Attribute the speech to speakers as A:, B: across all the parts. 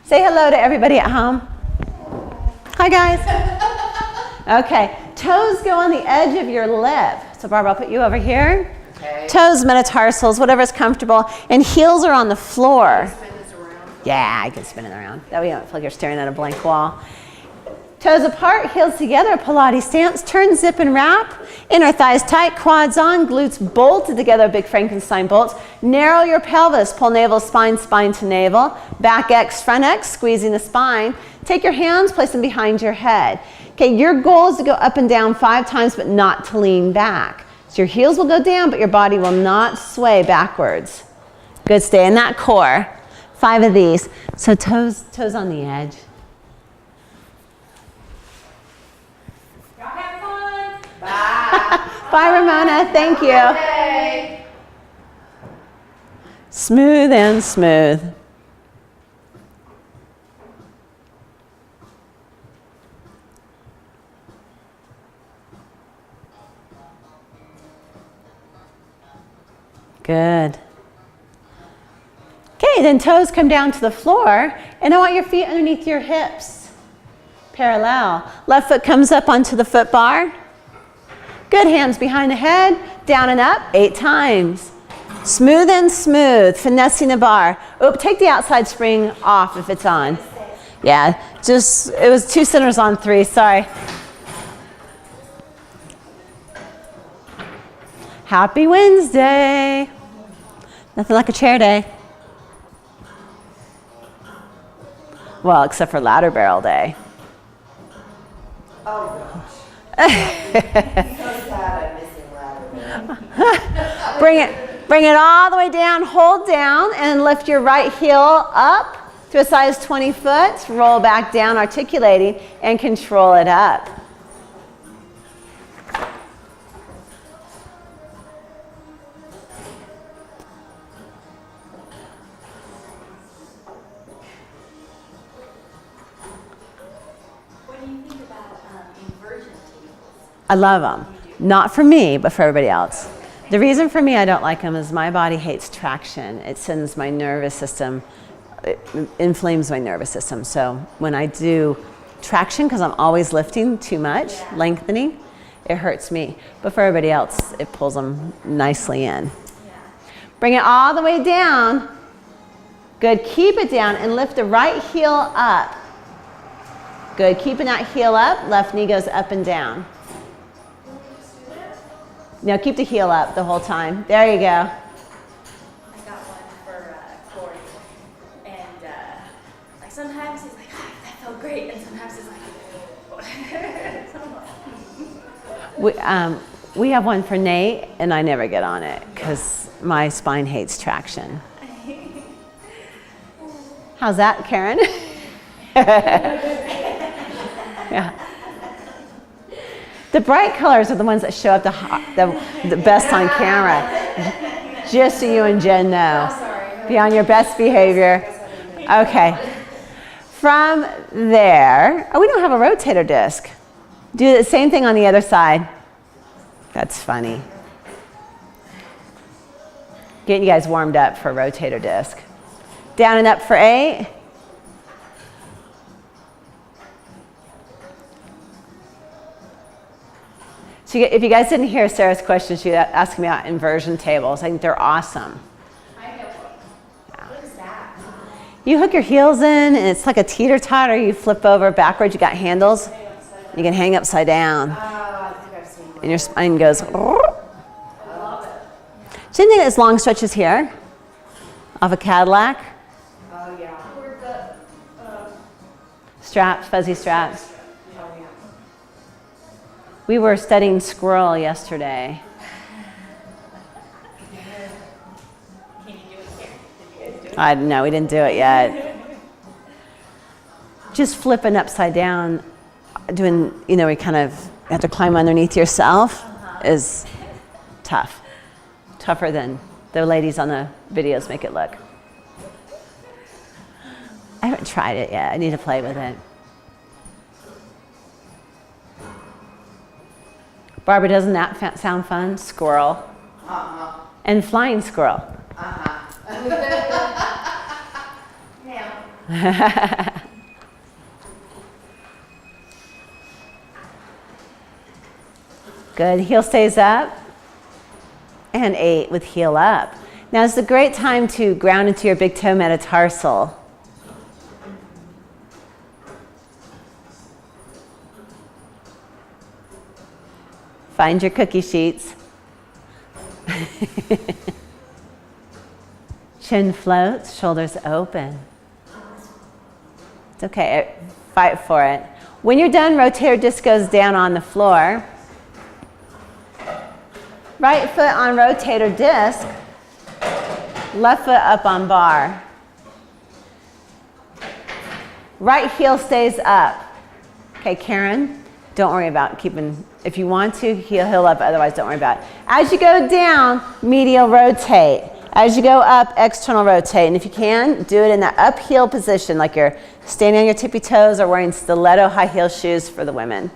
A: Say hello to everybody at home. Hi, guys. Okay, toes go on the edge of your lip. So Barbara, I'll put you over here.
B: Okay.
A: Toes, metatarsals, whatever's comfortable. And heels are on the floor.
B: Spin this around.
A: Yeah, I can spin it around. That way you don't feel like you're staring at a blank wall. Toes apart, heels together, Pilates stance, turn, zip, and wrap. Inner thighs tight, quads on, glutes bolted together, big Frankenstein bolts. Narrow your pelvis, pull navel, spine, spine to navel. Back X, front X, squeezing the spine. Take your hands, place them behind your head. Okay, your goal is to go up and down 5 times, but not to lean back. So your heels will go down, but your body will not sway backwards. Good, stay in that core. 5 of these. So toes on the edge. Bye, Ramona. Thank you.
B: Okay.
A: Smooth and smooth. Good. Okay, then toes come down to the floor, and I want your feet underneath your hips. Parallel. Left foot comes up onto the foot bar. Good, hands behind the head, down and up, 8 times. Smooth and smooth, finessing the bar. Oop, take the outside spring off if it's on. Yeah, just, it was 2 centers on 3, sorry. Happy Wednesday. Nothing like a chair day. Well, except for ladder barrel day.
B: Oh gosh. So sad I'm missing ladder.
A: Bring it all the way down, hold down, and lift your right heel up to a size 20 foot. Roll back down, articulating, and control it up. I love them. Not for me, but for everybody else. The reason for me I don't like them is my body hates traction. It sends my nervous system, it inflames my nervous system. So when I do traction, because I'm always lifting too much, lengthening, it hurts me. But for everybody else, it pulls them nicely in. Bring it all the way down. Good, keep it down and lift the right heel up. Good, keeping that heel up, left knee goes up and down. Now keep the heel up the whole time. There you go.
C: I got one for Corey, and like sometimes he's like, oh, that felt great, and sometimes he's like,
A: we have one for Nate, and I never get on it because my spine hates traction. How's that, Karen? Yeah. The bright colors are the ones that show up the best on camera. Just so you and Jen know. Be on your best behavior. Okay. From there, oh, we don't have a rotator disc. Do the same thing on the other side. That's funny. Getting you guys warmed up for rotator disc. Down and up for 8. So if you guys didn't hear Sarah's question, she was asking me about inversion tables. I think they're awesome.
C: I know. Yeah. What is that?
A: You hook your heels in, and it's like a teeter-totter. You flip over backwards. You got handles. You can hang upside down.
B: I think I've seen one.
A: And your spine goes.
C: I love it.
A: Same thing as long stretches here, off a Cadillac.
B: Oh yeah.
C: Where's the
A: Straps, fuzzy straps.
B: Oh yeah.
A: We were studying squirrel yesterday.
C: Can you do it here? Did you guys do it?
A: I no, we didn't do it yet. Just flipping upside down, doing, you know, we kind of have to climb underneath yourself is tough. Tougher than the ladies on the videos make it look. I haven't tried it yet. I need to play with it. Barbara, doesn't that sound fun? Squirrel. And flying squirrel.
B: Yeah.
A: Good. Heel stays up. And 8 with heel up. Now it's a great time to ground into your big toe metatarsal. Find your cookie sheets. Chin floats, shoulders open. It's okay, fight for it. When you're done, rotator disc goes down on the floor. Right foot on rotator disc, left foot up on bar. Right heel stays up. Okay, Karen, don't worry about keeping, if you want to, heel up, otherwise don't worry about it. As you go down, medial rotate. As you go up, external rotate. And if you can, do it in that up heel position, like you're standing on your tippy toes or wearing stiletto high heel shoes for the women.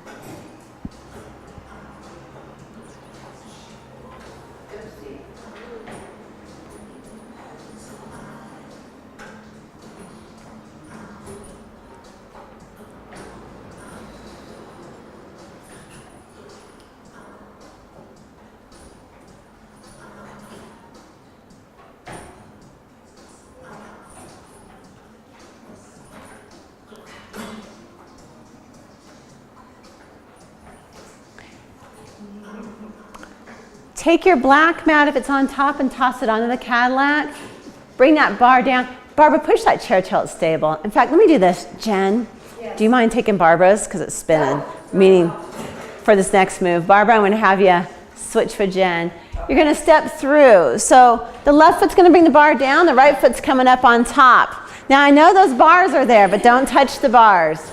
A: Take your black mat if it's on top and toss it onto the Cadillac. Bring that bar down. Barbara, push that chair till it's stable. In fact, let me do this. Jen, do you mind taking Barbara's? Because it's spinning. Meaning for this next move. Barbara, I'm going to have you switch for Jen. You're going to step through. So the left foot's going to bring the bar down. The right foot's coming up on top. Now I know those bars are there, but don't touch the bars.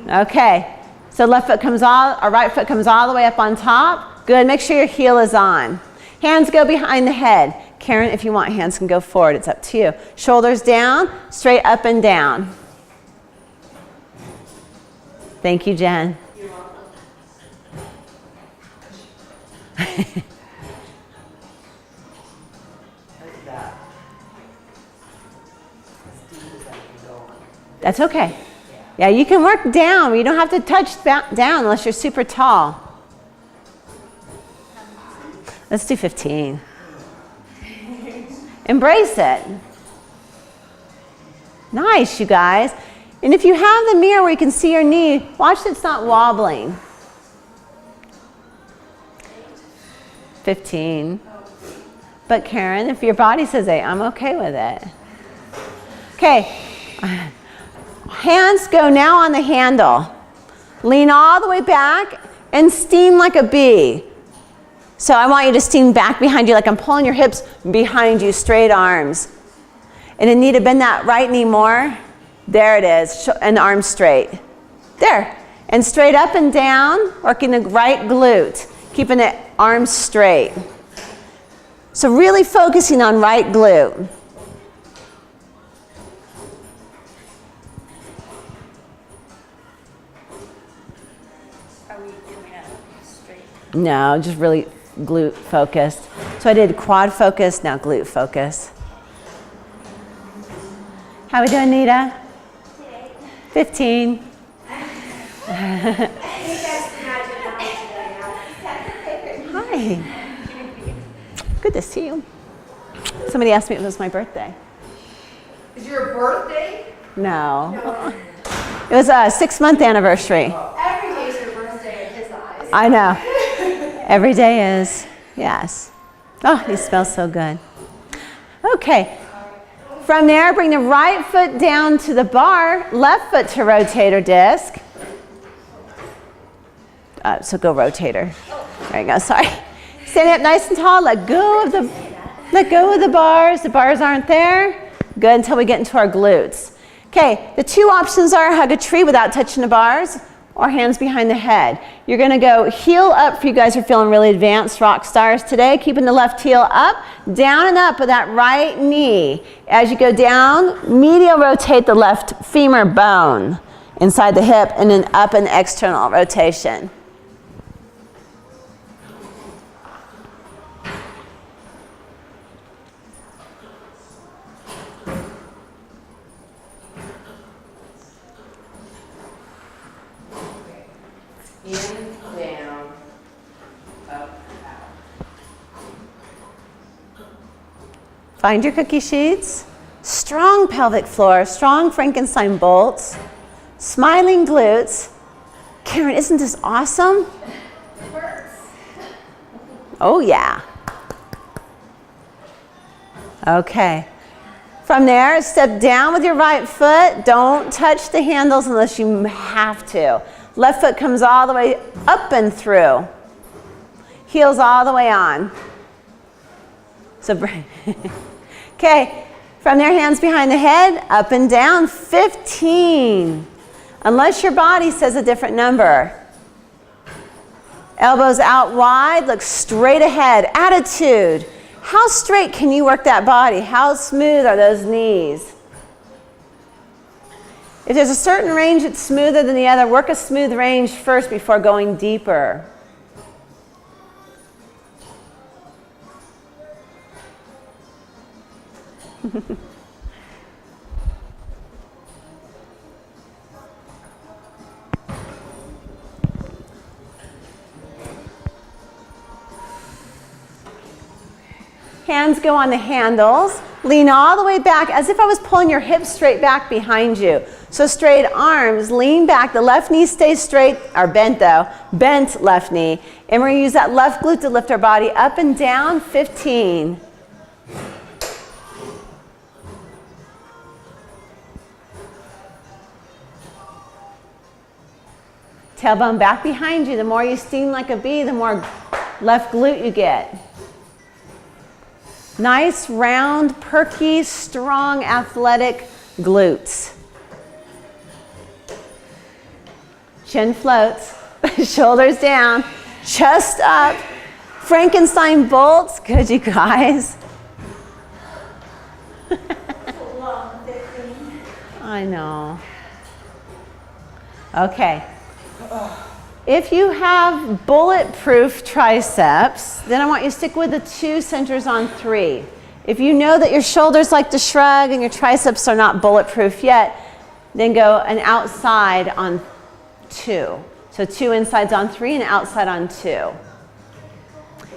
A: Okay. So left foot comes all, or right foot comes all the way up on top. Good, make sure your heel is on. Hands go behind the head. Karen, if you want, hands can go forward, it's up to you. Shoulders down, straight up and down. Thank you, Jen.
B: You're welcome. Look at that. As deep as I can go.
A: That's okay. Yeah, you can work down. You don't have to touch down unless you're super tall. Let's do 15. Embrace it. Nice, you guys. And if you have the mirror where you can see your knee, watch that it's not wobbling. 15. But Karen, if your body says 8, I'm okay with it. Okay. Hands go now on the handle. Lean all the way back and steam like a bee. So I want you to steam back behind you like I'm pulling your hips behind you, straight arms. And Anita, bend that right knee more. There it is, and the arms straight. There. And straight up and down, working the right glute, keeping the arms straight. So really focusing on right glute.
C: Are we coming up straight?
A: No, just really glute focused. So I did quad focus, now glute focus. How we doing, Nita? 15. Hi. Good to see you. Somebody asked me if it was my birthday.
B: Is your birthday?
A: No. It was a 6-month anniversary.
B: Every day's your birthday in his eyes.
A: I know. Every day is. Yes. Oh, you smell so good. Okay. From there, bring the right foot down to the bar, left foot to rotator disc. So go rotator. There you go, sorry. Stand up nice and tall, let go of the bars. The bars aren't there. Good until we get into our glutes. Okay, the two options are hug a tree without touching the bars or hands behind the head. You're gonna go heel up for you guys who are feeling really advanced rock stars today, keeping the left heel up, down and up with that right knee. As you go down, medial rotate the left femur bone inside the hip and then up and external rotation. Find your cookie sheets. Strong pelvic floor, strong Frankenstein bolts, smiling glutes. Karen, isn't this awesome? Oh yeah. Okay. From there, step down with your right foot. Don't touch the handles unless you have to. Left foot comes all the way up and through. Heels all the way on. So bring. Okay. From there, hands behind the head, up and down, 15. Unless your body says a different number. Elbows out wide, look straight ahead. Attitude. How straight can you work that body? How smooth are those knees? If there's a certain range that's smoother than the other, work a smooth range first before going deeper. Hands go on the handles. Lean all the way back as if I was pulling your hips straight back behind you. So straight arms, lean back. The left knee stays straight, or bent though, bent left knee. And we're gonna use that left glute to lift our body up and down, 15. Tailbone back behind you. The more you steam like a bee, the more left glute you get. Nice, round, perky, strong, athletic glutes. Chin floats, shoulders down, chest up, Frankenstein bolts. Good, you guys. I know. Okay. If you have bulletproof triceps, then I want you to stick with the 2 centers on 3. If you know that your shoulders like to shrug and your triceps are not bulletproof yet, then go an outside on 2. So 2 insides on 3 and outside on 2.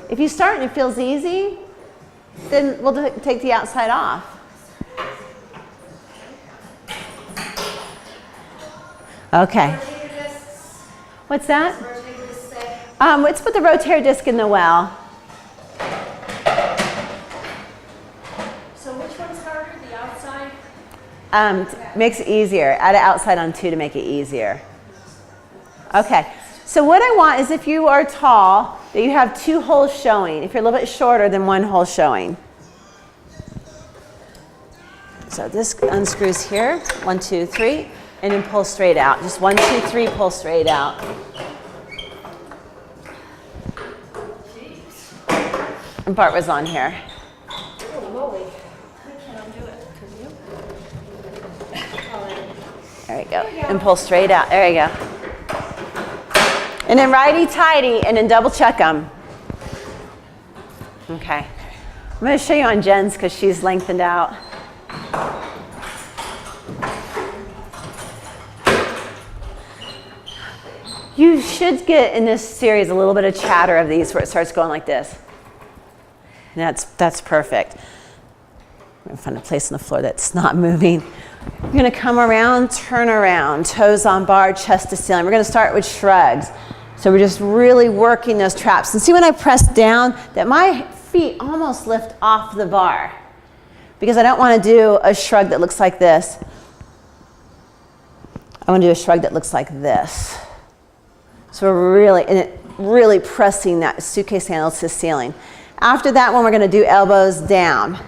A: If you start and it feels easy, then we'll take the outside off. Okay. What's that? Let's put the rotator disc in the well.
C: So which one's harder, the outside?
A: Makes it easier. Add it outside on 2 to make it easier. Okay. So what I want is if you are tall, that you have 2 holes showing. If you're a little bit shorter, then 1 hole showing. So this unscrews here. 1, 2, 3. And then pull straight out. Just 1, 2, 3, pull straight out. And Bart was on here.
C: Holy moly. I can't undo it. Could you?
A: There we go. And pull straight out. There you go. And then righty-tighty, and then double check them. Okay. I'm going to show you on Jen's because she's lengthened out. You should get in this series a little bit of chatter of these where it starts going like this. And that's perfect. I'm going to find a place on the floor that's not moving. You're going to come around, turn around, toes on bar, chest to ceiling. We're going to start with shrugs. So we're just really working those traps. And see when I press down that my feet almost lift off the bar because I don't want to do a shrug that looks like this. I want to do a shrug that looks like this. So we're really pressing that suitcase handle to the ceiling. After that one, we're going to do elbows down.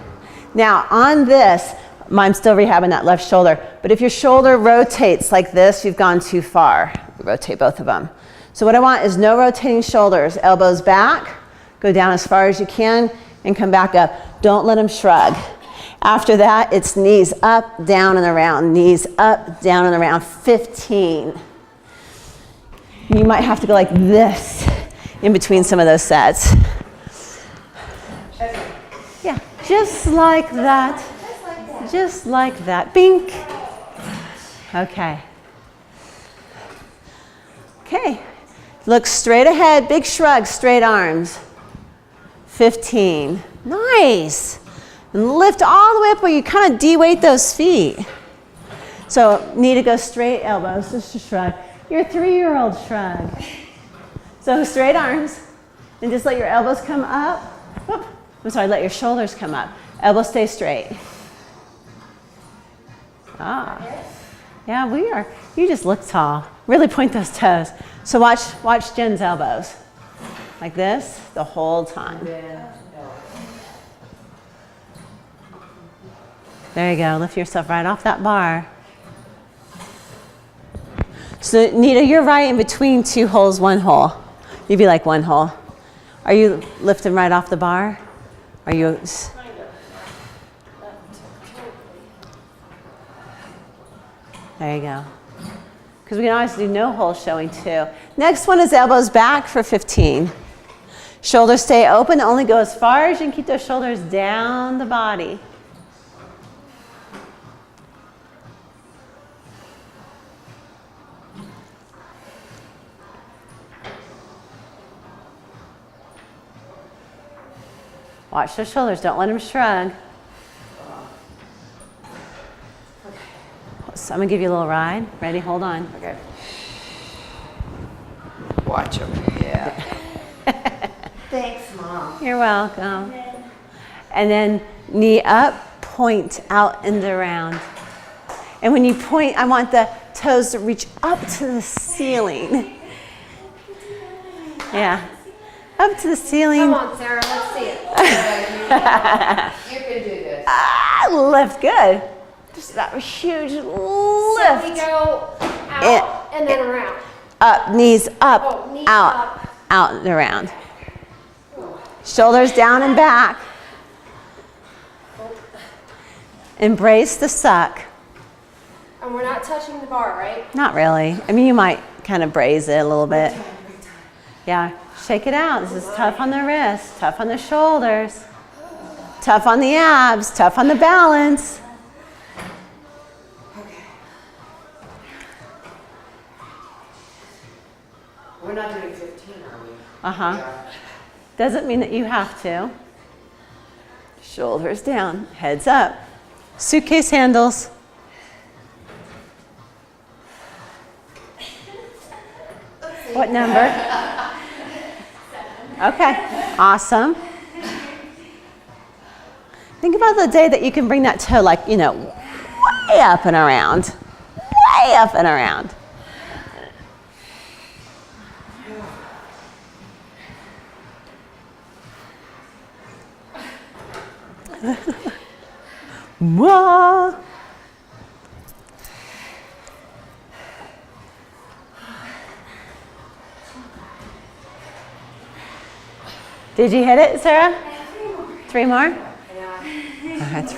A: Now on this, I'm still rehabbing that left shoulder, but if your shoulder rotates like this, you've gone too far. Rotate both of them. So what I want is no rotating shoulders. Elbows back, go down as far as you can, and come back up. Don't let them shrug. After that, it's knees up, down, and around. Knees up, down, and around. 15. You might have to go like this in between some of those sets. Yeah, just like that. Just like that. Bink. Okay. Okay. Look straight ahead. Big shrug, straight arms. 15. Nice. And lift all the way up where you kind of de-weight those feet. So knee to go straight, elbows, just a shrug. Your 3-year-old shrug. So straight arms, and just let your elbows come up. Whoop. I'm sorry, let your shoulders come up. Elbows stay straight. Ah. Yeah, we are. You just look tall. Really point those toes. So watch Jen's elbows. Like this the whole time. There you go. Lift yourself right off that bar. So Nita, you're right in between 2 holes, 1 hole. You'd be like 1 hole. Are you lifting right off the bar? Are you? There you go. Because we can always do no hole showing too. Next one is elbows back for 15. Shoulders stay open, only go as far as you can keep those shoulders down the body. Watch those shoulders, don't let them shrug. So I'm gonna give you a little ride. Ready? Hold on.
B: Okay. Watch them. Yeah. Thanks, Mom.
A: You're welcome. And then knee up, point out and around. And when you point, I want the toes to reach up to the ceiling. Yeah. Up to the ceiling.
B: Come on, Sarah, let's see it. You can do this.
A: Lift, good. Just that huge lift.
D: So we go out and then around.
A: Up, knees up,
D: Oh, knees
A: out,
D: up.
A: out and around. Shoulders down and back. Embrace the suck.
D: And we're not touching the bar, right?
A: Not really. I mean, you might kind of braise it a little bit. Yeah, shake it out. This is tough on the wrists, tough on the shoulders, tough on the abs, tough on the balance.
B: We're not doing 15, are we?
A: Uh-huh. Doesn't mean that you have to. Shoulders down, heads up. Suitcase handles. What number? Okay, awesome. Think about the day that you can bring that toe like, you know, way up and around. Way up and around. Mwah. Did you hit it, Sarah? 3 more? Yeah. Okay,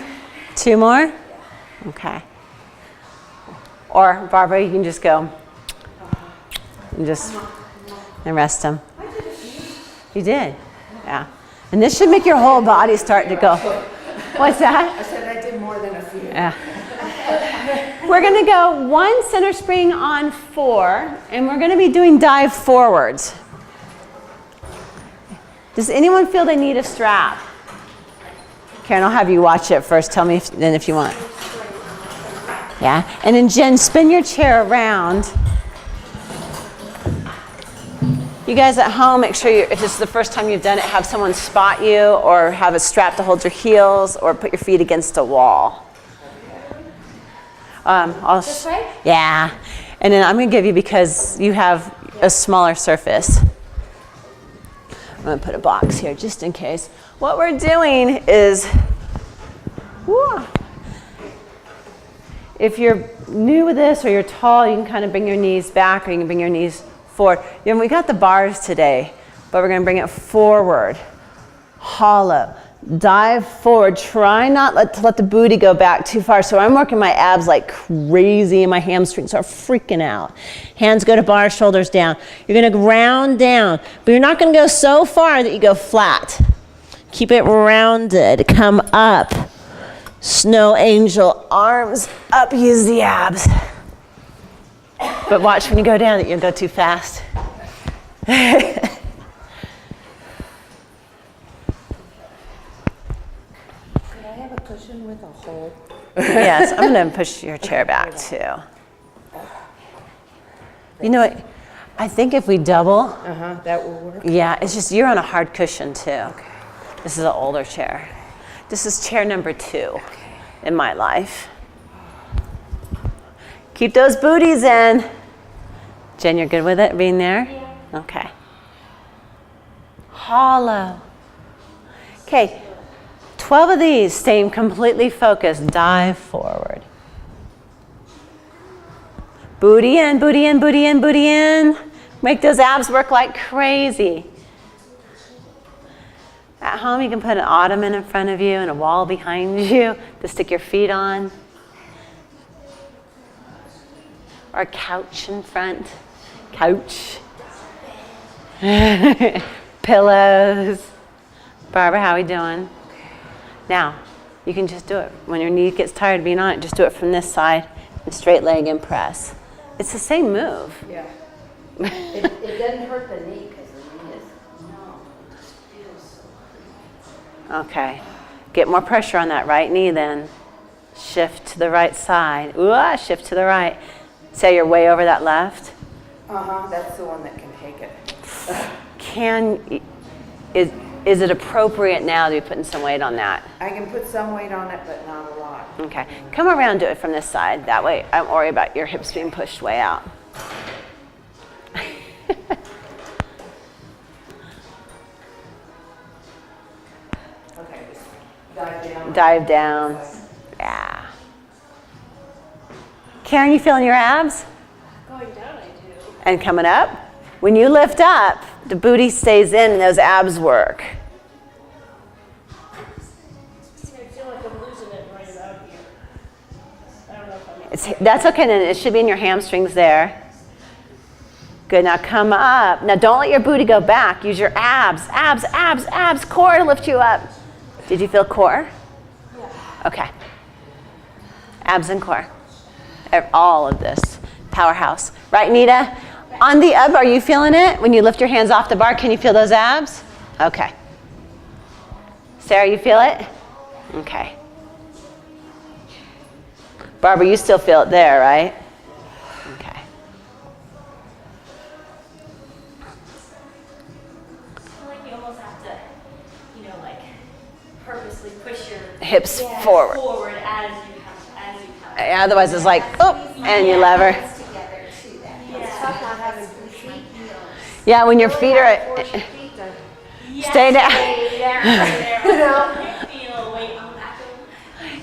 A: 2 more? Okay. Or Barbara, you can just go and rest them. You did? Yeah. And this should make your whole body start to go. What's that?
B: I said I did more than a few.
A: Yeah. We're going to go 1 center spring on 4, and we're going to be doing dive forwards. Does anyone feel they need a strap? Karen, I'll have you watch it first. Tell me then if you want. Yeah. And then Jen, spin your chair around. You guys at home, make sure if this is the first time you've done it, have someone spot you or have a strap to hold your heels or put your feet against a wall.
D: This way?
A: Yeah. And then I'm going to give you, because you have a smaller surface. I'm going to put a box here just in case. What we're doing is, if you're new with this or you're tall, you can kind of bring your knees back or you can bring your knees forward. You know, we got the bars today, but we're going to bring it forward. Hollow. Dive forward. Try not to let the booty go back too far. So I'm working my abs like crazy and my hamstrings are freaking out. Hands go to bar, shoulders down. You're going to round down, but you're not going to go so far that you go flat. Keep it rounded. Come up. Snow angel. Arms up. Use the abs. But watch when you go down that you don't go too fast.
B: Could I have
A: Yes, I'm going to push your chair back too. You know what? I think if we double,
B: That will work.
A: yeah, it's just you're on a hard cushion too. This is an older chair. This is chair number 2 in my life. Keep those booties in. Jen, you're good with it being there? Yeah. Okay. Hollow. Okay, 12 of these, staying completely focused. Dive forward. Booty in, booty in, booty in, booty in. Make those abs work like crazy. At home, you can put an ottoman in front of you and a wall behind you to stick your feet on. Or a couch in front. Couch. Pillows. Barbara, how are we doing? Now, you can just do it. When your knee gets tired of being on it, just do it from this side. And straight leg and press. It's the same move.
B: Yeah. It doesn't hurt the knee because the knee is, it feels so hard.
A: Okay. Get more pressure on that right knee then. Shift to the right side. Ooh, shift to the right. Say you're way over that left.
B: That's the one that can take it.
A: Is it appropriate now to be putting some weight on that?
B: I can put some weight on it, but not a lot.
A: Okay. Come around and do it from this side. That way I don't worry about your hips being pushed way out.
B: Okay, just dive down.
A: Dive down. Yeah. Karen, you feeling your abs?
D: Going down, I do.
A: And coming up? When you lift up, the booty stays in and those abs work.
D: I feel like I'm losing it right about here. I don't know if I'm.
A: That's okay, then it should be in your hamstrings there. Good, now come up. Now don't let your booty go back. Use your abs, abs, abs, abs, core to lift you up. Did you feel core?
D: Yeah.
A: Okay. Abs and core. All of this. Powerhouse. Right, Nita? On the up, are you feeling it? When you lift your hands off the bar, can you feel those abs? Okay. Sarah, you feel it? Okay. Barbara, you still feel it there, right? Okay.
C: I feel like you almost have to, purposely push your
A: Hips forward.
C: forward as you come.
A: Otherwise, it's like, oh, and you lever.
D: Tough not having 2 feet.
A: Yeah, when your feet are, stay down.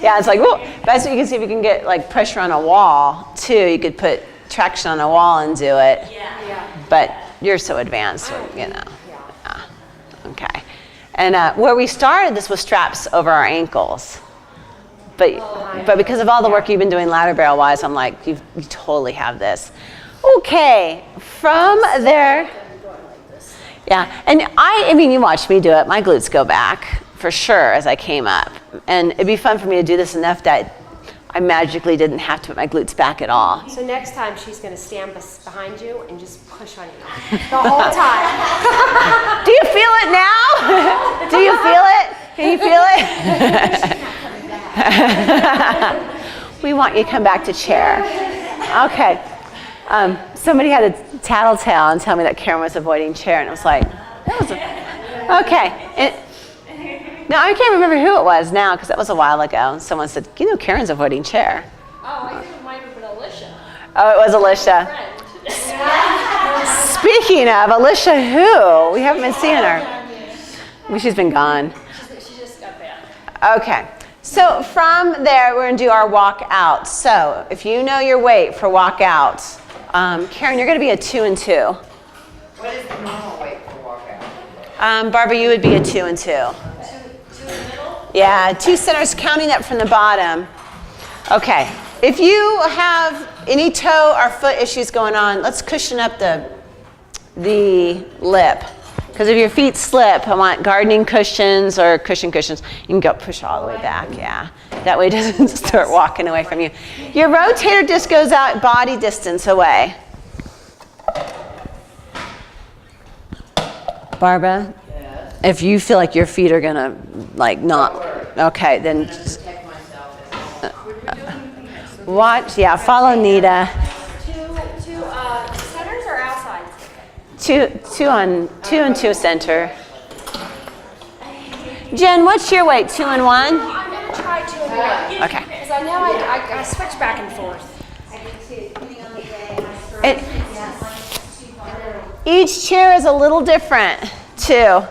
A: Yeah, it's like, whoa. That's what you can see if you can get like pressure on a wall too. You could put traction on a wall and do it.
C: Yeah.
A: But you're so advanced, you know. Yeah. Okay. And where we started, this was straps over our ankles. But because of all the work you've been doing ladder barrel wise, I'm like, you totally have this. Okay, from there. Yeah, and I mean, you watched me do it. My glutes go back for sure as I came up. And it'd be fun for me to do this enough that I magically didn't have to put my glutes back at all.
D: So next time she's going to stand behind you and just push on you the whole time.
A: Do you feel it now? Do you feel it? Can you feel it? We want you to come back to chair. Okay. Somebody had a tattletale and tell me that Karen was avoiding chair, and I was like, okay. No, I can't remember who it was now because that was a while ago. Someone said, Karen's avoiding chair.
D: Oh, I think it might have been Alicia.
A: Oh, it was Alicia. Speaking of, Alicia who? We haven't been seeing her. Well, she's been gone.
D: She just got back.
A: Okay. So from there, we're going to do our walk out. So if you know your weight for walk out, Karen, you're going to be a 2 and 2.
B: What is the normal weight for walkout?
A: Barbara, you would be a 2 and 2.
C: 2 in the middle?
A: Yeah, 2 centers, counting up from the bottom. Okay. If you have any toe or foot issues going on, let's cushion up the lip. Because if your feet slip, I want gardening cushions or cushions. You can go push all the way back, yeah. That way it doesn't start walking away from you. Your rotator disc goes out body distance away. Barbara, if you feel like your feet are gonna like not, okay, then just, Watch, yeah, follow Nita.
C: Two centers or outside?
A: Two and two center. Jen, what's your weight? 2 and 1?
C: I'm gonna try 2 and 1.
A: Okay.
C: Because I know I switch back and forth.
A: Each chair is a little different, too.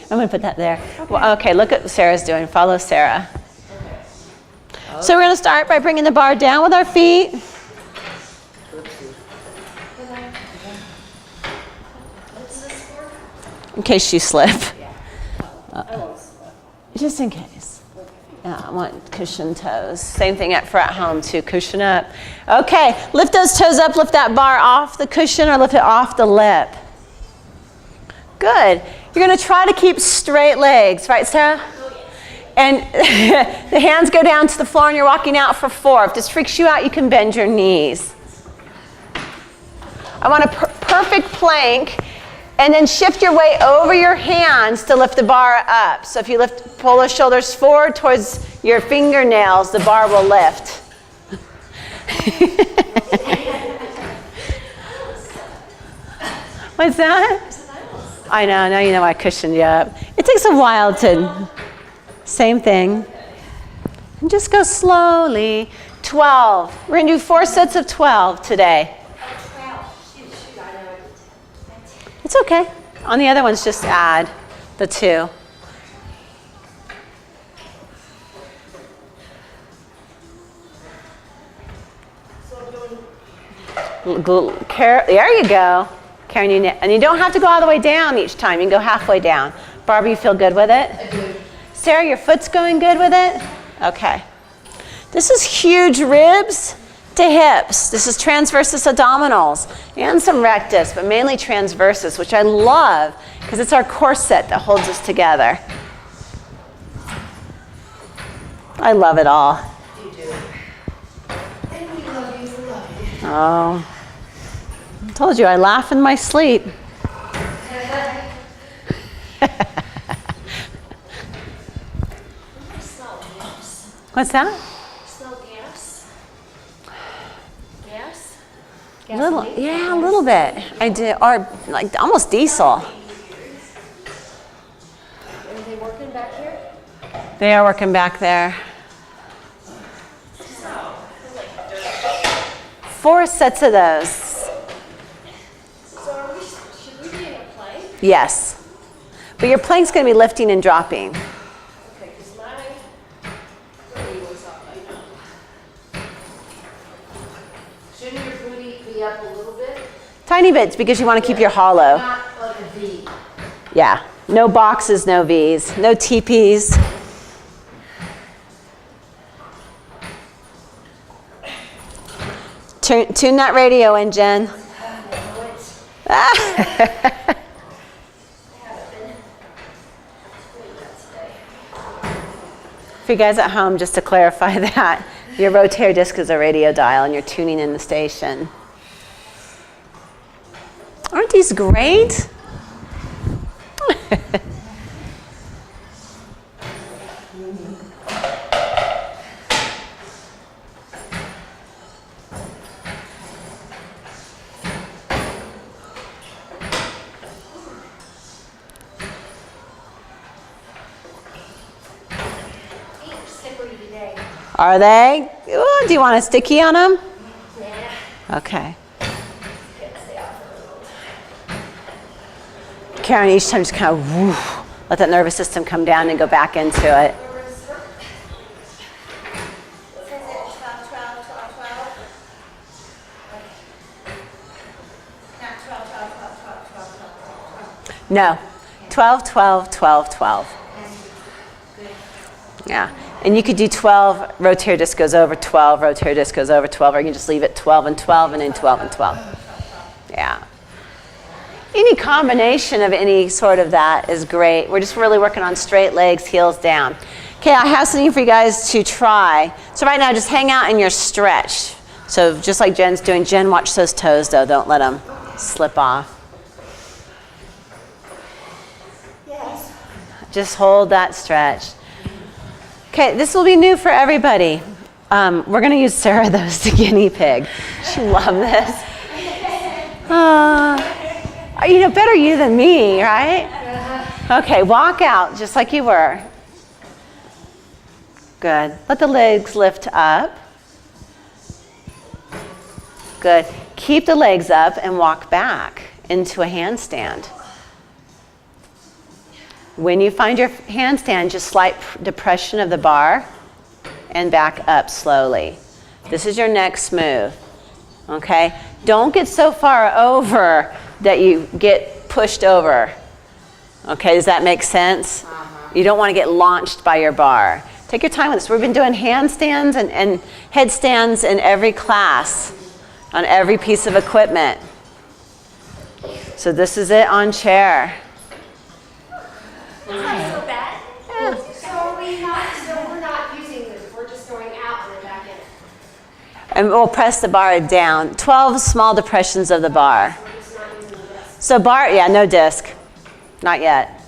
A: I'm going to put that there. Okay. Well, okay, look at what Sarah's doing. Follow Sarah. So we're going to start by bringing the bar down with our feet. In case you slip. Just in case. Yeah, I want cushioned toes. Same thing for at home too, cushion up. Okay, lift those toes up, lift that bar off the cushion or lift it off the lip. Good. You're gonna try to keep straight legs, right Sarah? And the hands go down to the floor and you're walking out for 4. If this freaks you out, you can bend your knees. I want a perfect plank. And then shift your weight over your hands to lift the bar up. So if you pull those shoulders forward towards your fingernails, the bar will lift. What's that? I know, now you know I cushioned you up. It takes a while to, same thing. And just go slowly. 12. We're gonna do 4 sets of 12 today. It's okay. On the other ones, just add the 2. There you go. Karen, and you don't have to go all the way down each time. You can go halfway down. Barbara, you feel good with it? I do. Sarah, your foot's going good with it? Okay. This is huge ribs to hips. This is transversus abdominals and some rectus, but mainly transversus, which I love because it's our corset that holds us together. I love it all.
B: You do. And we love you for loving it.
A: Oh, I told you I laugh in my sleep. What's that? Yeah, a little bit. I did, or like almost diesel.
C: Are they working back here?
A: They are working back there. 4 sets of those.
C: So should we be in a plank?
A: Yes. But your plank's going to be lifting and dropping.
C: Okay, because my booty was up right now.
B: Shouldn't your booty be up a little bit?
A: Tiny bits because you want to keep your hollow.
B: Not like a V.
A: Yeah. No boxes, no V's, no teepees. Tune that radio in, Jen. For you guys at home, just to clarify that, your rotator disc is a radio dial and you're tuning in the station. Aren't these great? Are they? Ooh, do you want a sticky on them?
C: Yeah.
A: Okay. Karen, each time just kind of let that nervous system come down and go back into it. No. 12, 12, 12, 12. Yeah. And you could do 12, rotator disc goes over 12, rotator disc goes over 12, or you can just leave it 12 and 12 and then 12 and 12. Yeah. Any combination of any sort of that is great. We're just really working on straight legs, heels down. Okay, I have something for you guys to try. So right now, just hang out in your stretch. So just like Jen's doing, Jen, watch those toes though. Don't let them slip off. Yes. Just hold that stretch. Okay, this will be new for everybody. We're going to use Sarah, though, as the guinea pig. She loved this. You know, better you than me, right? Okay, walk out just like you were. Good. Let the legs lift up. Good. Keep the legs up and walk back into a handstand. When you find your handstand, just slight depression of the bar and back up slowly. This is your next move, okay? Don't get so far over that you get pushed over. Okay, does that make sense? You don't want to get launched by your bar. Take your time with this. We've been doing handstands and headstands in every class on every piece of equipment. So this is it on chair.
C: It's not so bad.
B: So we're not using this. We're just going out and then back in.
A: And we'll press the bar down. 12 small depressions of the bar.
B: We're just not using this.
A: So bar, yeah, no disc. Not yet.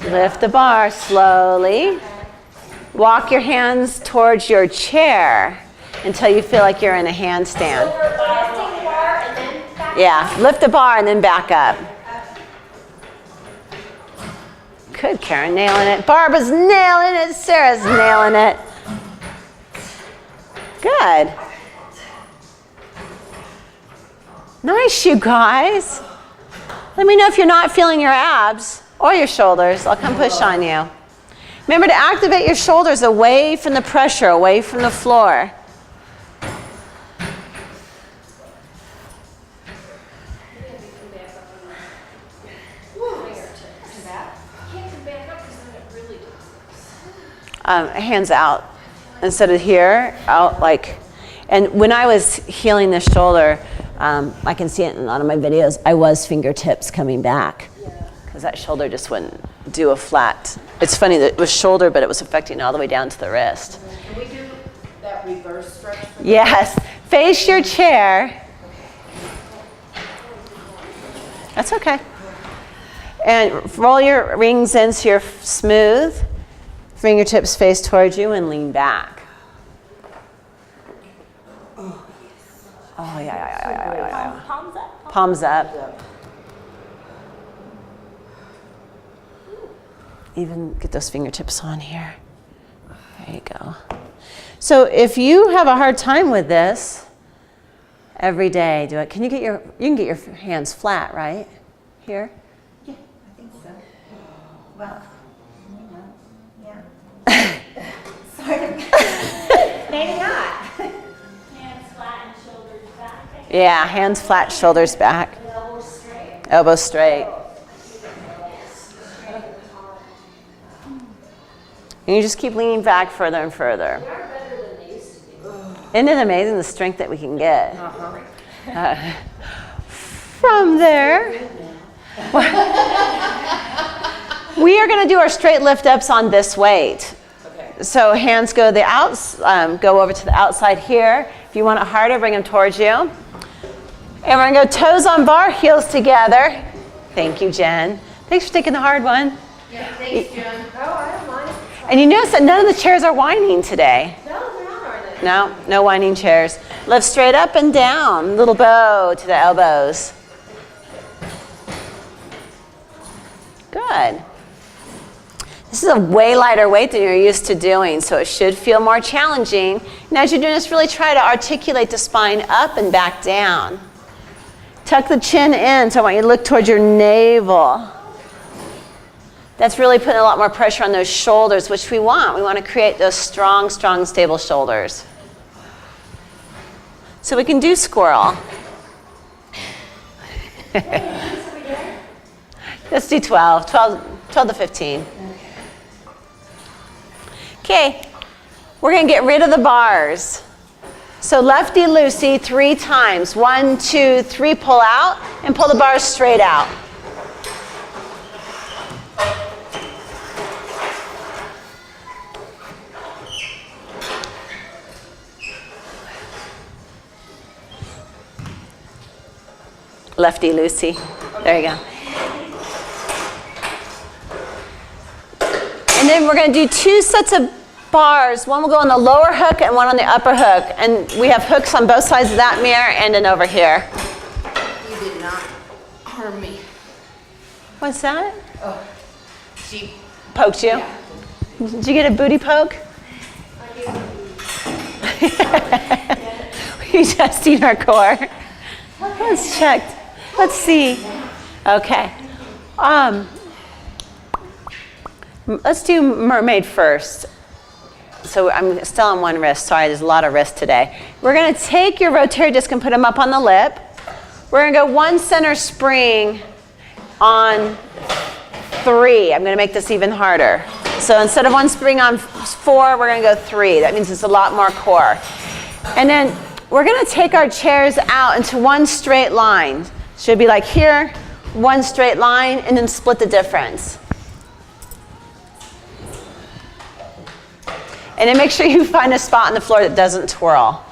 A: Lift the bar slowly. Walk your hands towards your chair until you feel like you're in a handstand.
B: Lifting the bar and then back.
A: Yeah, lift the bar and then back up. Good, Karen, nailing it. Barbara's nailing it. Sarah's nailing it. Good. Nice, you guys. Let me know if you're not feeling your abs or your shoulders. I'll come push on you. Remember to activate your shoulders away from the pressure, away from the floor. Hands out instead of here, out like, and when I was healing this shoulder, I can see it in a lot of my videos, I was fingertips coming back because that shoulder just wouldn't do a flat. It's funny that it was shoulder, but it was affecting all the way down to the wrist.
B: Can we do that reverse stretch?
A: Yes, face your chair. That's okay. And roll your rings in so you're smooth. Fingertips face towards you and lean back. Oh, yeah.
C: Palms up.
A: Palms up. Even get those fingertips on here. There you go. So if you have a hard time with this, every day do it. You can get your hands flat, right? Here?
E: Yeah, I think so. Well, sort of. Maybe not.
C: Hands flat and shoulders back.
A: Yeah, hands flat, shoulders back.
C: Elbows straight.
A: Elbows straight. And you just keep leaning back further and further. Isn't it amazing the strength that we can get? From there, we are going to do our straight lift ups on this weight. So hands go go over to the outside here. If you want it harder, bring them towards you. And we're going to go toes on bar, heels together. Thank you, Jen. Thanks for taking the hard one.
B: Yeah, thanks, Jen. Oh, I don't mind.
A: And you notice that none of the chairs are whining today.
B: No, they're not, are they?
A: No, no whining chairs. Lift straight up and down. Little bow to the elbows. Good. This is a way lighter weight than you're used to doing, so it should feel more challenging. And as you're doing this, really try to articulate the spine up and back down. Tuck the chin in, so I want you to look towards your navel. That's really putting a lot more pressure on those shoulders, which we want. We want to create those strong, stable shoulders. So we can do squirrel. Let's do 12 to 15. Okay, we're going to get rid of the bars. So lefty-loosey 3 times. 1, 2, 3, pull out, and pull the bars straight out. Lefty-loosey. There you go. And then we're going to do 2 sets of bars. One will go on the lower hook and one on the upper hook. And we have hooks on both sides of that mirror and then over here.
B: You did not harm me.
A: What's that?
B: Oh, she
A: Poked you?
B: Yeah.
A: Did you get a booty poke? We just seen our core. Let's check. Let's see. Okay. Let's do mermaid first. So I'm still on one wrist. Sorry, there's a lot of wrists today. We're going to take your rotator disc and put them up on the lip. We're going to go 1 center spring on 3. I'm going to make this even harder. So instead of 1 spring on 4, we're going to go 3. That means it's a lot more core. And then we're going to take our chairs out into 1 straight line. Should be like here, 1 straight line, and then split the difference. And then make sure you find a spot on the floor that doesn't twirl.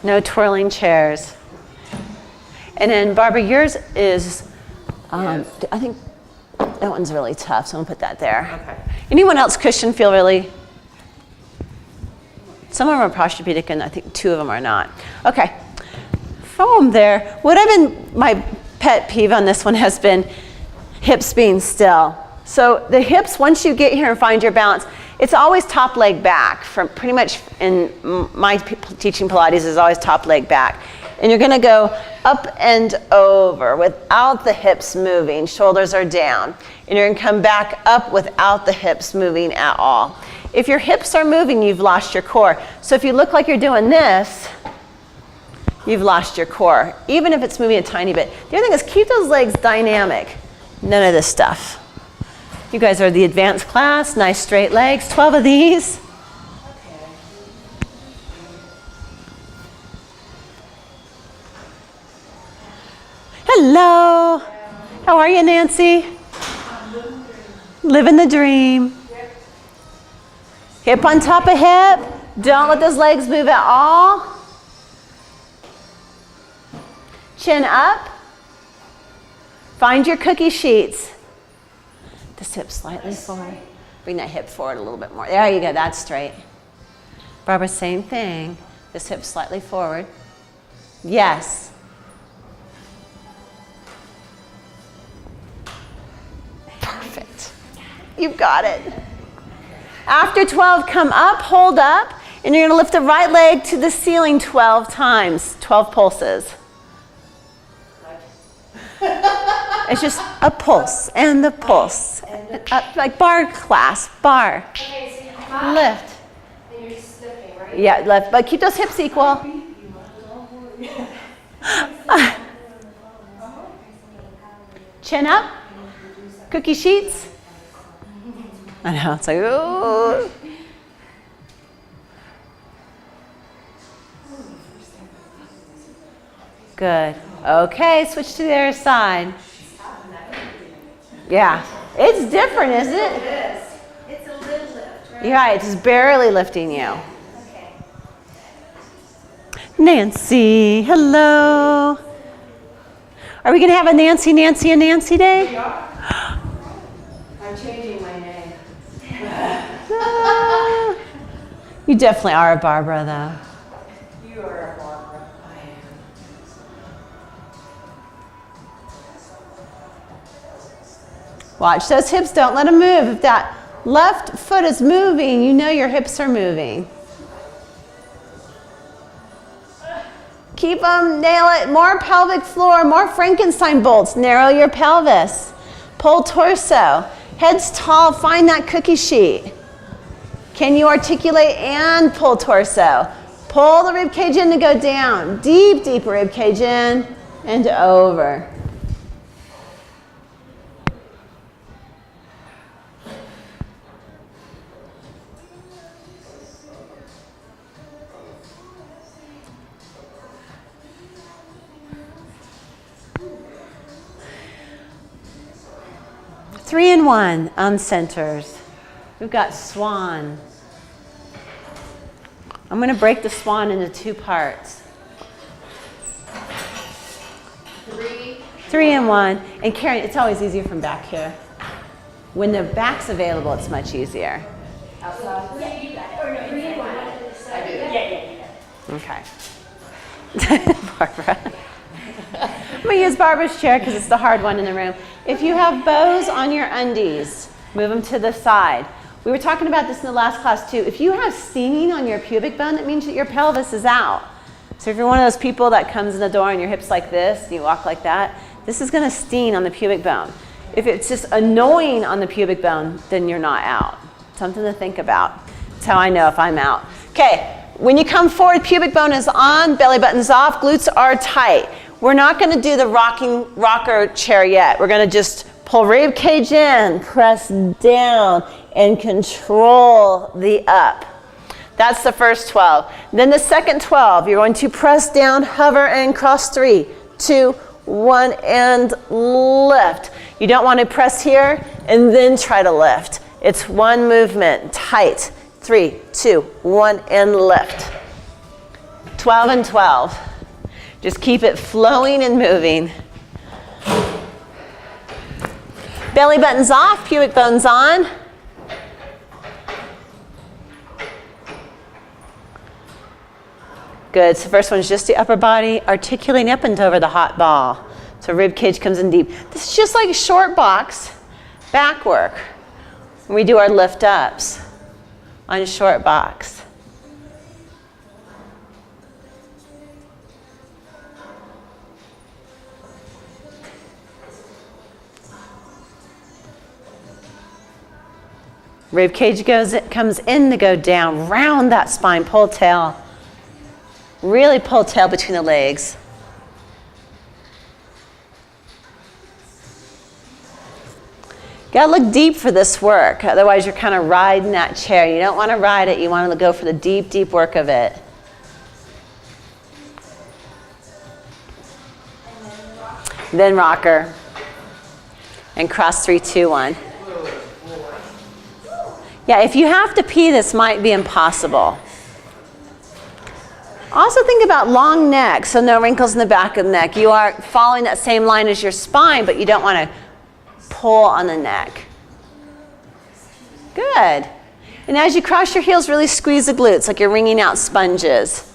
A: No twirling chairs. And then Barbara, yours is, I think that one's really tough, so I'm gonna put that there.
B: Okay.
A: Anyone else cushion feel really? Some of them are posturepedic and I think 2 of them are not. Okay, foam there. What I've been, my pet peeve on this one has been hips being still. So the hips, once you get here and find your balance, it's always top leg back. From pretty much in my teaching Pilates is always top leg back. And you're gonna go up and over without the hips moving. Shoulders are down. And you're gonna come back up without the hips moving at all. If your hips are moving, you've lost your core. So if you look like you're doing this, you've lost your core, even if it's moving a tiny bit. The other thing is keep those legs dynamic. None of this stuff. You guys are the advanced class, nice straight legs, 12 of these. Hello. How are you, Nancy? Living the dream. Hip on top of hip. Don't let those legs move at all. Chin up. Find your cookie sheets. This hip slightly forward. Bring that hip forward a little bit more. There you go, that's straight. Barbara, same thing. This hip slightly forward. Yes. Perfect. You've got it. After 12, come up, hold up, and you're going to lift the right leg to the ceiling 12 times, 12 pulses. It's just a pulse and the pulse. Like bar class, bar.
C: Okay, so you come
A: Lift.
C: and you're just lifting, right?
A: Yeah, lift, but keep those hips equal. Chin up. Cookie sheets. I know, it's like, ooh. Good. Okay, switch to the other side. Yeah. It's different, isn't it?
E: It is. It's a little lift, right?
A: You're right, it's barely lifting you.
E: Okay.
A: Nancy, hello. Are we going to have a Nancy, Nancy, and Nancy day?
B: We are. I'm changing my name.
A: Ah. You definitely are a Barbara, though.
B: You are a Barbara. I am.
A: Watch those hips, don't let them move. If that left foot is moving, you know your hips are moving. Keep them, nail it. More pelvic floor, more Frankenstein bolts. Narrow your pelvis. Pull torso. Head's tall, find that cookie sheet. Can you articulate and pull torso? Pull the rib cage in to go down. Deep, deep rib cage in and over. Three and one on centers. We've got swan. I'm going to break the swan into 2 parts.
B: 3.
A: 3 and 1. And Karen, it's always easier from back here. When the back's available, it's much easier.
B: Outside?
C: Yeah, you got it. Or no, you want it.
B: I do.
C: Yeah, you got it.
A: Okay. Barbara. I'm going to use Barbara's chair because it's the hard one in the room. If you have bows on your undies, move them to the side. We were talking about this in the last class too. If you have stinging on your pubic bone, that means that your pelvis is out. So if you're one of those people that comes in the door and your hip's like this, and you walk like that, this is going to sting on the pubic bone. If it's just annoying on the pubic bone, then you're not out. Something to think about. That's how I know if I'm out. Okay, when you come forward, pubic bone is on, belly button's off, glutes are tight. We're not going to do the rocker chair yet. We're going to just pull rib cage in, press down, and control the up. That's the first 12. Then the second 12, you're going to press down, hover, and cross 3, 2, 1, and lift. You don't want to press here and then try to lift. It's one movement, tight. 3, 2, 1, and lift. 12 and 12. Just keep it flowing and moving. Belly button's off, pubic bone's on. Good, so first one's just the upper body, articulating up and over the hot ball. So rib cage comes in deep. This is just like a short box, back work. When we do our lift ups on a short box. Rib cage comes in to go down, round that spine, pull tail. Really pull tail between the legs. Gotta look deep for this work, otherwise you're kind of riding that chair. You don't want to ride it, you want to go for the deep, deep work of it. Then rocker. And cross 3, 2, 1. Yeah, if you have to pee, this might be impossible. Also think about long neck, so no wrinkles in the back of the neck. You are following that same line as your spine, but you don't want to pull on the neck. Good. And as you cross your heels, really squeeze the glutes like you're wringing out sponges.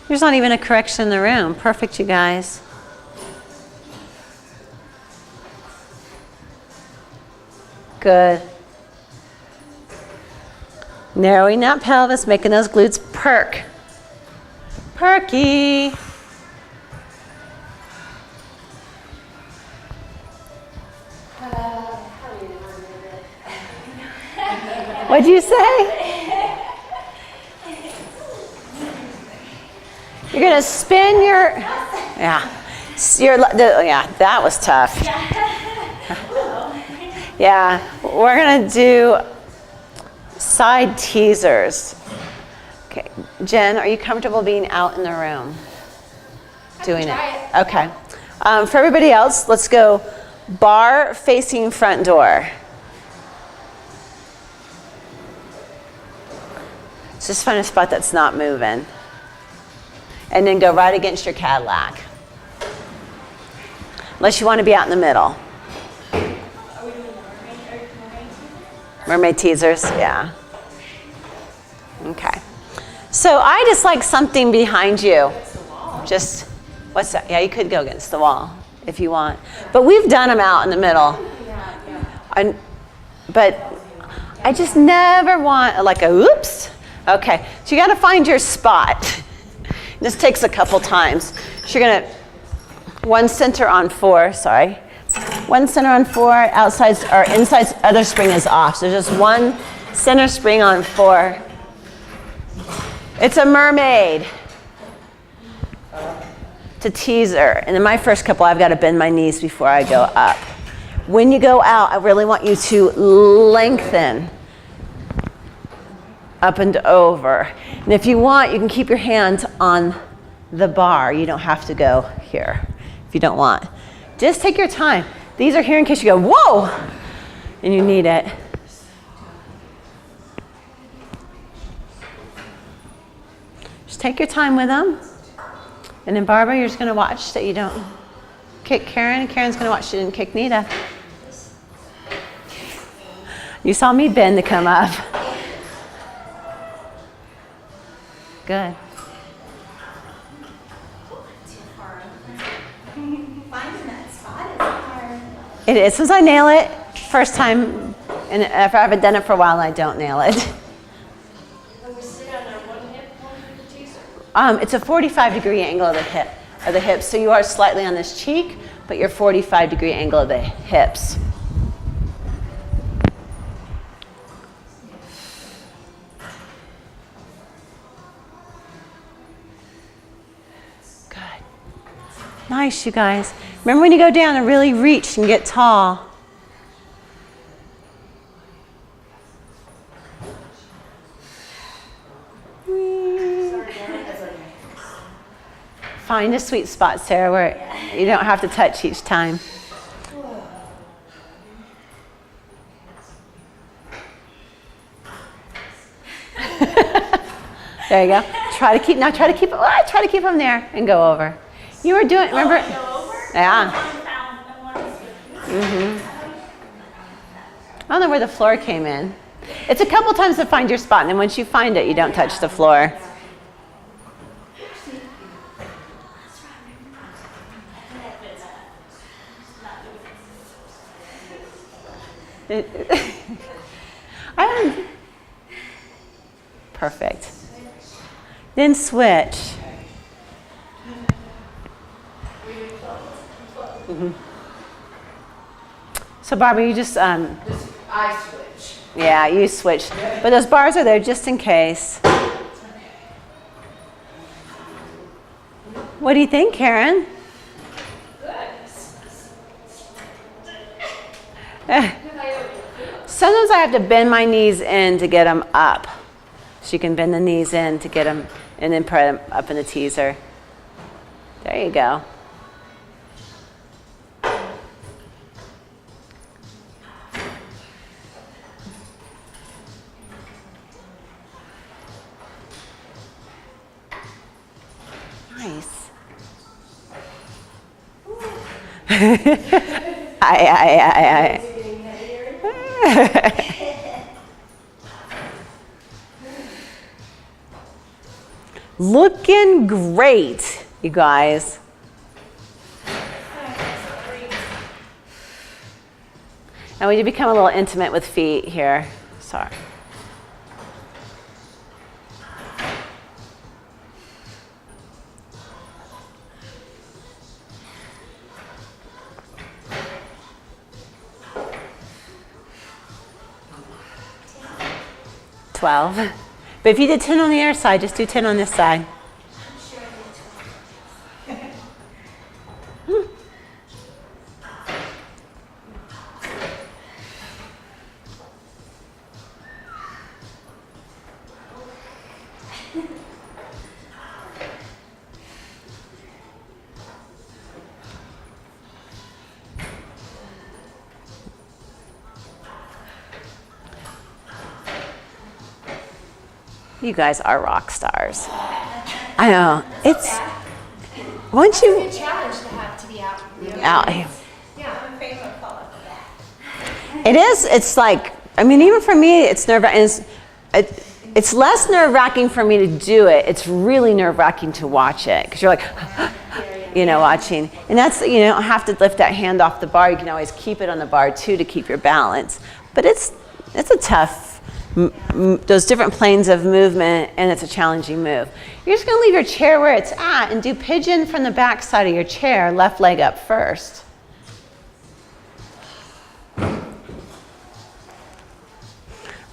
A: There's not even a correction in the room. Perfect, you guys. Good. Narrowing that pelvis, making those glutes perk. Perky. What'd you say? You're gonna spin your, yeah, that was tough. Yeah, we're gonna do side teasers. Okay, Jen, are you comfortable being out in the room? Doing it? Okay. For everybody else, let's go bar facing front door. So just find a spot that's not moving. And then go right against your Cadillac. Unless you want to be out in the middle.
C: Are we doing
A: Mermaid teasers, yeah. Okay. So I just like something behind you. Just, what's that? Yeah, you could go against the wall if you want. But we've done them out in the middle. But I just never want like a oops. Okay, so you got to find your spot. This takes a couple times. So you're gonna, one center on 4, sorry. One center on 4, outside or inside other spring is off. So just one center spring on 4. It's a mermaid. To teaser. And in my first couple, I've got to bend my knees before I go up. When you go out, I really want you to lengthen up and over. And if you want, you can keep your hands on the bar. You don't have to go here if you don't want. Just take your time. These are here in case you go, whoa, and you need it. Just take your time with them. And then Barbara, you're just going to watch that you don't kick Karen, and Karen's going to watch you didn't kick Nita. You saw me bend to come up. Good.
E: Finding that spot is hard.
A: It is. Since I nail it first time, and if I haven't done it for a while, I don't nail it.
D: When we sit on our one hip, one with the teaser.
A: It's a 45-degree angle of the hips. So you are slightly on this cheek, but you're 45-degree angle of the hips. Good. Nice, you guys. Remember when you go down and really reach and get tall. Find a sweet spot, Sarah, where you don't have to touch each time. There you go. Try to keep them there and go over. You were doing, remember? Yeah. I don't know where the floor came in. It's a couple times to find your spot, and then once you find it, you don't touch the floor. Perfect. Then switch. So Barbara, you just
B: I switch.
A: yeah, you switch. But those bars are there just in case. What do you think, Karen? Sometimes I have to bend my knees in to get them up. So you can bend the knees in to get them, and then put them up in the teaser. There you go. Nice. Aye. Looking great, you guys. And we do become a little intimate with feet here. Sorry. $12. But if you did 10 on the other side, just do 10 on this side. You guys are rock stars. I know. It's once you
E: It's a challenge to have to be out.
A: out.
E: Yeah, I'm afraid I'll fall off the back.
A: It is. It's like, I mean, even for me, it's nerve-wracking. It's less nerve-wracking for me to do it. It's really nerve-wracking to watch it because you're like, you know, watching. And that's, you don't have to lift that hand off the bar. You can always keep it on the bar too to keep your balance. But it's a tough. Those different planes of movement, and it's a challenging move. You're just going to leave your chair where it's at and do pigeon from the back side of your chair, left leg up first.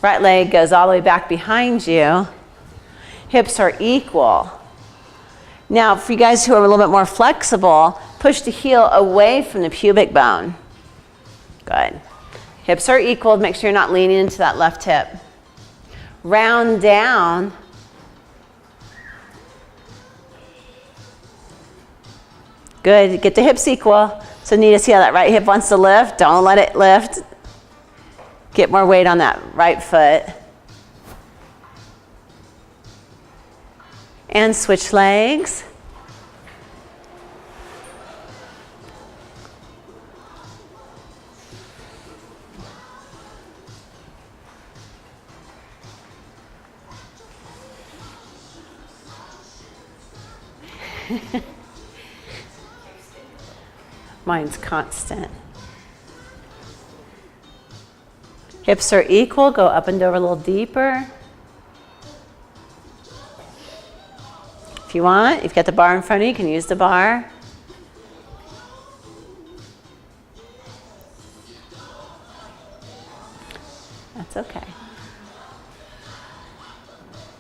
A: Right leg goes all the way back behind you. Hips are equal. Now, for you guys who are a little bit more flexible, push the heel away from the pubic bone. Good. Hips are equal. Make sure you're not leaning into that left hip. Round down. Good. Get the hips equal. So need to see how that right hip wants to lift. Don't let it lift. Get more weight on that right foot. And switch legs. Mine's constant. Hips are equal. Go up and over a little deeper. If you want, if you've got the bar in front of you, you can use the bar. That's okay.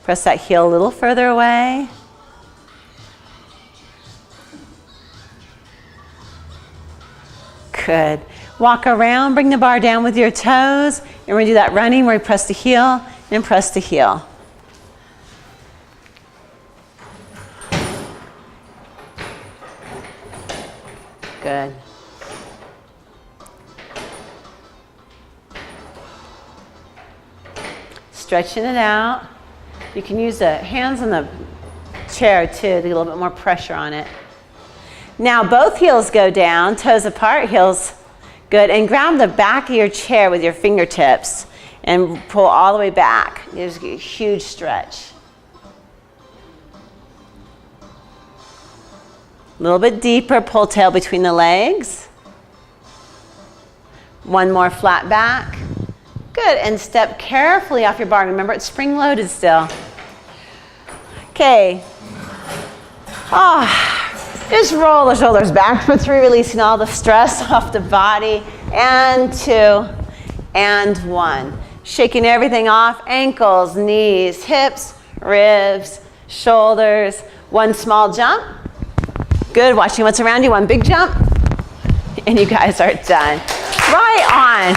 A: Press that heel a little further away. Good. Walk around, bring the bar down with your toes. And we're going to do that running where we press the heel and press the heel. Good. Stretching it out. You can use the hands on the chair too to get a little bit more pressure on it. Now both heels go down, toes apart, heels good. And grab the back of your chair with your fingertips and pull all the way back. You just get a huge stretch. A little bit deeper, pull tail between the legs. One more flat back. Good, and step carefully off your bar. Remember, it's spring loaded still. Okay. Just roll the shoulders back for 3, releasing all the stress off the body. And 2, and 1. Shaking everything off, ankles, knees, hips, ribs, shoulders. One small jump. Good, watching what's around you, one big jump. And you guys are done. Right on.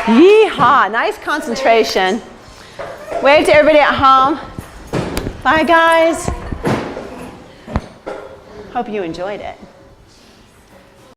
A: Yeehaw, nice concentration. Wave to everybody at home. Bye guys. Hope you enjoyed it.